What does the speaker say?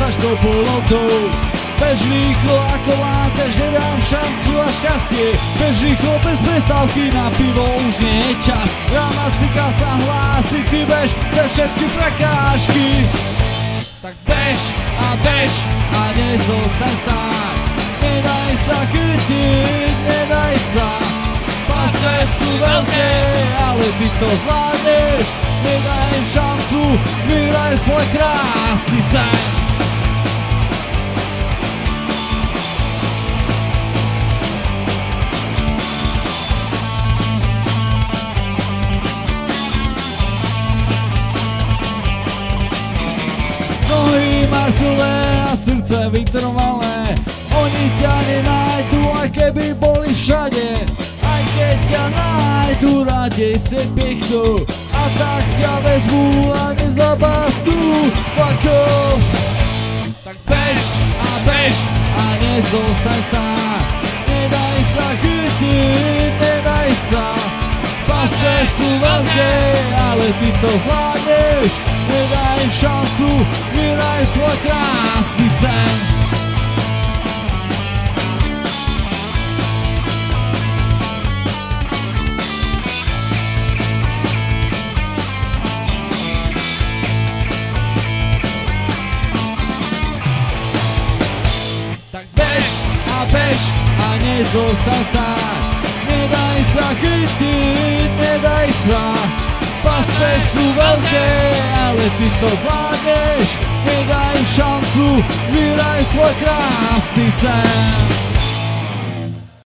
každou polotou. Bež rýchlo ako lázeň, že dám šancu a šťastie. Bež rýchlo bez prestávky, na pivo už nie je čas. Rána cika sa hlási, ty bež cez všetky prekážky. Tak bež a nezostaň stáť. Nedaj sa chytiť, nedaj sa. Pase sú veľké, ale ty to zvládneš. Nedaj im šancu, vyhraj svoj krásny sen. Nohy máš zlé a srdce vytrvalé. Oni ťa nenájdu, aj keby boli všade. Aj keď ťa nájdu, radej si pichnú. A tak ťa vezmú a nezabásnú. Fuck off. Tak bež a nezostaň stáť. Nedaj sa chytiť, nedaj sa. Pase sú veľké, ale ty to zvládneš. Nedaj im šancu, vyhraj svoj krásny sen. Tak bež a nezostaň stáť. Nedaj sa chytiť, nedaj sa. Pase sú veľké, ale ty to zvládneš. Nedaj im šancu, vyhraj svoj krásny sen.